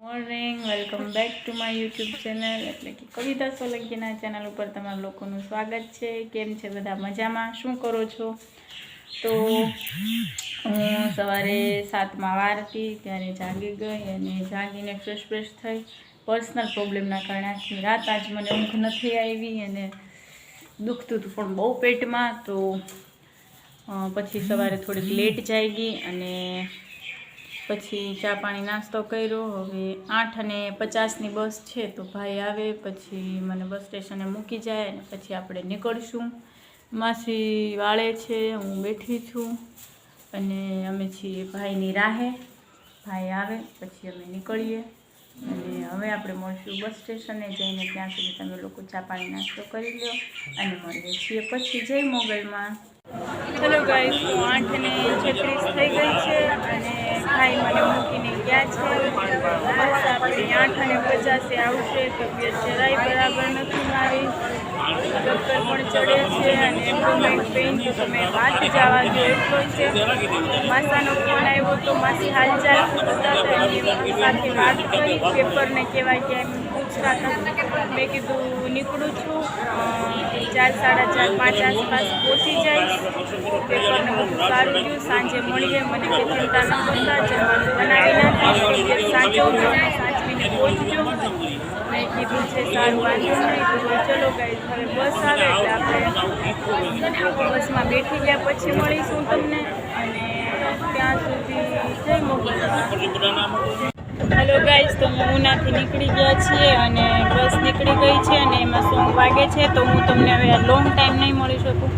Morning welcome back to my YouTube channel એટલે કે કવિતા સોલંકીના ચેનલ ઉપર તમારા લોકોનું સ્વાગત છે। કેમ છે બધા મજામાં? શું કરો છો? તો હું સવારે 7માં વાર હતી ત્યારે જાગી ગઈ અને જાગીને ફ્રેશ થઈ પર્સનલ પ્રોબ્લેમના કારણે આખી રાત આજ મને ઊંઘ નથી આવી અને દુખતું હતું પણ બહુ પેટમાં। તો પછી સવારે થોડીક લેટ જાગી અને પછી ચા પાણી નાસ્તો કર્યો। હવે 8:50ની બસ છે તો ભાઈ આવે પછી મને બસ સ્ટેશને મૂકી જાય અને પછી આપણે નીકળશું। માસી વાળે છે, હું બેઠી છું અને અમે છીએ ભાઈની રાહે। ભાઈ આવે પછી અમે નીકળીએ અને હવે આપણે મળશું બસ સ્ટેશને જઈને। ત્યાં સુધી તમે લોકો ચા પાણી નાસ્તો કરી લો અને મળીએ છીએ પછી જય મોગલમાં। હેલો ગાઈસ, તો 8:36 થઈ ગઈ છે અને ભાઈ મને મૂકીને ગયા છે। બસ આપણે 8:50 આવશે। તબિયત જરાય બરાબર નથી મારી, ચક્કર પણ ચડે છે અને એબ્ડોમેન પેઇન તો તમે વાત જવા દો એટલો છે। માસાનો ફોન આવ્યો તો માસી હાલચાલ પૂછતા હતા, એની સાથે વાત કરી, પેપરને કહેવાય કે એમ પૂછતા હતા। મેં કીધું નીકળું છું, 4, 4:30, 5 આસપાસ પહોંચી જઈશ। પેપરને બધું સારું ગયું, સાંજે મળીએ, મને કંઈ ચિંતા ન કરતા, જમવાનું બનાવી નાખીશ, સાચવજો અને સાચવીને પહોંચજો। મેં કીધું છે સારું, વાંધો નહીં। તો ચલો ગાઈસ, હવે બસ આવે એટલે આપણે બસમાં બેઠી ગયા પછી મળીશું તમને અને ત્યાં સુધી જય મોગલમાં। હેલો ગાઈસ, તો અમે ઉનાથી નીકળી ગયા છીએ અને બસ નીકળી ગઈ છે અને એમાં 9 વાગે છે તો હું તમને હવે લોંગ ટાઈમ નહીં મળી શકું।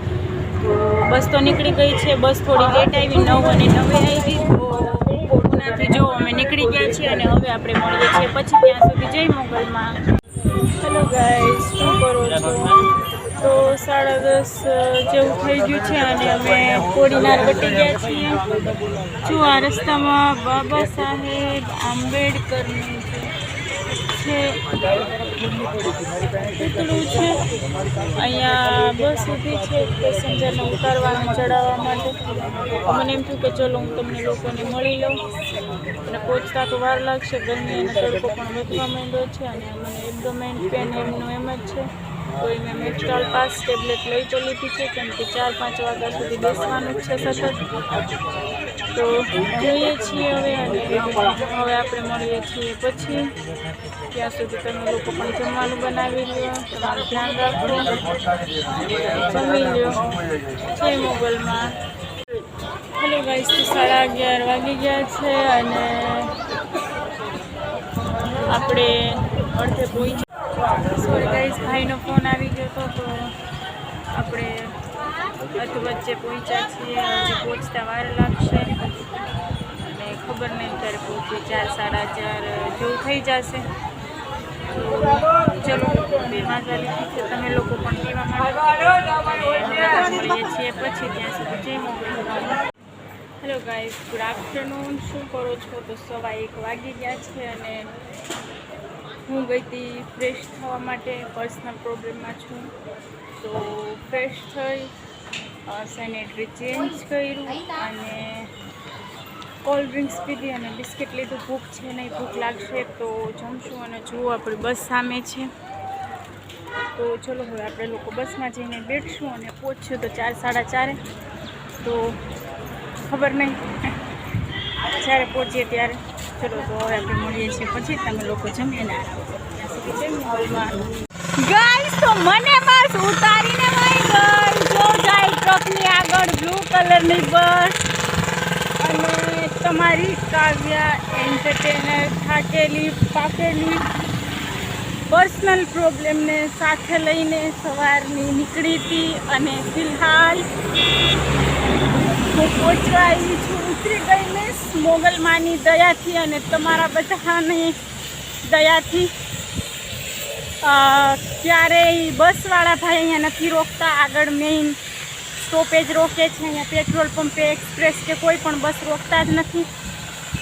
તો બસ તો નીકળી ગઈ છે, બસ થોડી લેટ આવી, 9:09 આવી। તો ઉનાથી જો અમે નીકળી ગયા છીએ અને હવે આપણે મળીએ છીએ પછી, ત્યાં સુધી જય મોગલમાં। હેલો ગાઈસ, શું કરો છો? તો 10:30 જેવું થઈ ગયું છે અને અમે કોડીનાર વટી ગયા છીએ। જો આ રસ્તામાં બાબા સાહેબ આંબેડકરનું છે પૂતળું છે। અહીંયા બસ ઊભી છે પેસેન્જરને ઉતારવા ચડાવવા માટે। મને એમ થયું કે ચલો હું તમને લોકોને મળી લઉં અને પહોંચતા તો વાર લાગશે, ગરમી અને તડકો પણ વધવા માંડ્યો છે અને મને એબ્ડોમેન પેન એમનું એમ જ છે। તો એ મેં મેક્સ્ટાલ પાસ ટેબ્લેટ લઈ તો લીધી છે કેમ કે 4-5 વાગ્યા સુધી બેસવાનું જ છે સતત। તો જોઈએ છીએ હવે અને હવે આપણે મળીએ છીએ પછી, ત્યાં સુધી તમે લોકો પણ જમવાનું બનાવી લો, તમારું ધ્યાન રાખો, જમી લો, જય મોગલમાં। હેલો ગાઈસ, તો 11:30 વાગી ગયા છે અને આપણે અડધે પહોંચ્યા। સોરી ગાઈસ, ભાઈનો ફોન આવી ગયો હતો તો આપણે અધ વચ્ચે પહોંચ્યા છીએ, હજી પહોંચતા વાર લાગશે અને ખબર નહીં ક્યારે પહોંચીએ, 4-4:30 જેવું થઈ જશે। તો ચલો, 2 વાગવા લીધી છે, તમે લોકો પણ પીવા માટે મળીએ છીએ પછી, ત્યાં સુધી જય મોગલમાં। હેલો ગાઈસ, ગુડ આફ્ટરનૂન, શું કરો છો? તો 1:15 વાગી ગયા છે અને હું ગઈ હતી ફ્રેશ થવા માટે, પર્સનલ પ્રોબ્લેમમાં છું તો ફ્રેશ થઈ, સેનેટરી ચેન્જ કર્યું અને કોલ્ડ ડ્રિંક્સ પીધી અને બિસ્કિટ લીધું। ભૂખ છે નહીં, ભૂખ લાગશે તો જમશું અને જુઓ આપણી બસ સામે છે। તો ચલો હવે આપણે લોકો બસમાં જઈને બેઠશું અને પહોંચશું તો 4-4:30। તો ખબર નહીં જ્યારે પહોંચીએ ત્યારે। ચલો તો હવે આપણે મળીએ છીએ પછી, તમે લોકો જમીને આરામ કરો, ત્યાં સુધી જય મોગલમાં। ગાઈસ, તો મને બસ ઉતારીને વહી ગઈ, જો જાય ટ્રકની આગળ બ્લુ કલરની બસ અને તમારી કાવ્યા એન્ટરટેનર થાકેલી પાકેલી પર્સનલ પ્રોબ્લેમને સાથે લઈને સવારની નીકળી હતી અને ફિલહાલ હું પહોંચવા આવી છું, ઉતરી ગઈ મિસ મોગલમાની દયાથી અને તમારા બધાની દયાથી। ક્યારેય બસવાળા ભાઈ અહીંયા નથી રોકતા, આગળ મેઇન સ્ટોપેજ રોકે છે, અહીંયા પેટ્રોલ પંપે, એક્સપ્રેસ કે કોઈ પણ બસ રોકતા જ નથી।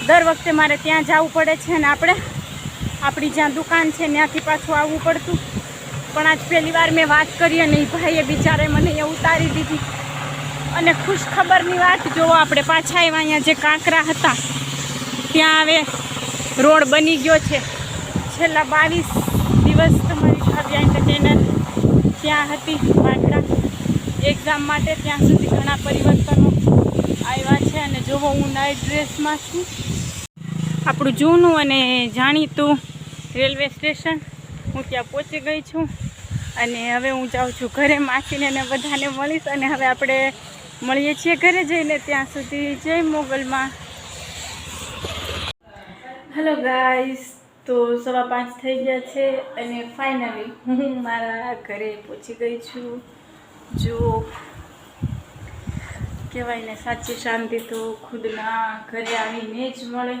દર વખતે મારે ત્યાં જવું પડે છે અને આપણી જ્યાં દુકાન છે ત્યાંથી પાછું આવવું પડતું, પણ આજ પહેલી વાર મેં વાત કરી અને એ ભાઈએ બિચારે મને અહીંયા ઉતારી દીધી અને ખુશ ખબરની વાત જોવો, આપણે પાછા આવ્યા અહીંયા જે કાંકરા હતા ત્યાં હવે રોડ બની ગયો છે. છેલ્લા 22 દિવસ તમારી કાવ્યા એન્ટરટેનર ત્યાં હતી પાટડા એક્ઝામ માટે. ત્યાં સુધી ઘણા પરિવર્તનો આવ્યા છે. અને જોવો હું નાઇટ ડ્રેસમાં છું. આપણું જૂનું અને જાણીતું રેલવે સ્ટેશન હું ત્યાં પહોંચી ગઈ છું. અને હવે હું જાઉં છું ઘરે. માસીને ને બધાને મળીશ. અને હવે આપણે મળીએ છીએ ઘરે જઈને. ત્યાં સુધી જય મોગલમાં. હેલો ગાઈસ, તો 5:15 થઈ ગયા છે અને ફાઇનલી હું મારા ઘરે પહોંચી ગઈ છું. જો કહેવાય ને સાચી શાંતિ તો ખુદના ઘરે આવીને જ મળે.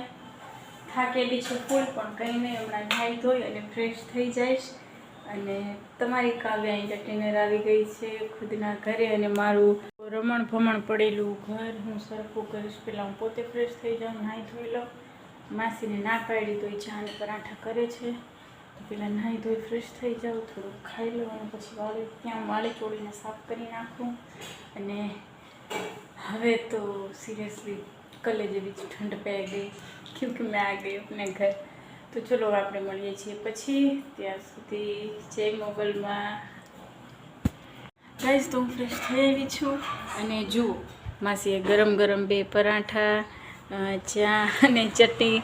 થાકેલી છે ફૂલ, પણ કંઈ નહીં, હમણાં નાહી ધોઈ અને ફ્રેશ થઈ જઈશ. અને તમારી કાવ્યા એન્ટરટેનર આવી ગઈ છે ખુદના ઘરે. અને મારું રમણ ભમણ પડેલું ઘર હું સરખું કરીશ. પહેલાં હું પોતે ફ્રેશ થઈ જાઉં, નાહી ધોઈ લઉં. માસીને ના પાડી તો એ ચાને પરાઠા કરે છે, તો પહેલાં નાહી ધોઈ ફ્રેશ થઈ જાઉં, થોડુંક ખાઈ લઉં અને પછી વાળી ચોળીને સાફ કરી નાખું. અને હવે તો સિરિયસલી કલેજ જેવી ઠંડ પै ગઈ ક્योंकि मैं आ गई अपने घर. તો ચલો આપણે મળીએ છીએ પછી. ત્યાં સુધી જય મોગલમાં. ગાઈસ, તો હું ફ્રેશ થઈ આવી છું. અને જુઓ, માસીએ ગરમ ગરમ 2 પરાઠા, ચા અને ચટણી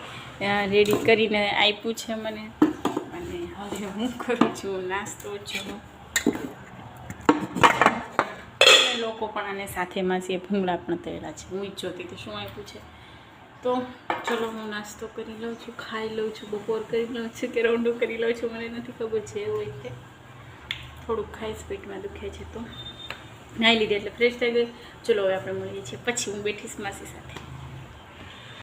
રેડી કરીને આપ્યું છે મને. અને હવે હું કરું છું નાસ્તો. ચલો લોકો પણ આને સાથે માસીએ ભૂંગળા પણ તળેલા છે. હું જ જોતી હતી શું આપ્યું છે. તો ચલો હું નાસ્તો કરી લઉં છું, ખાઈ લઉં છું, બપોર કરી લઉં છું કે રોંઢું કરી લઉં છું મને નથી ખબર છે. એવું હોય છે, થોડુંક ખાઈશ, પેટમાં દુખે છે. તો નાહી લીધી એટલે ફ્રેશ થઈ ગઈ. ચલો હવે આપણે મળીએ છીએ પછી. હું બેઠીશ માસી સાથે.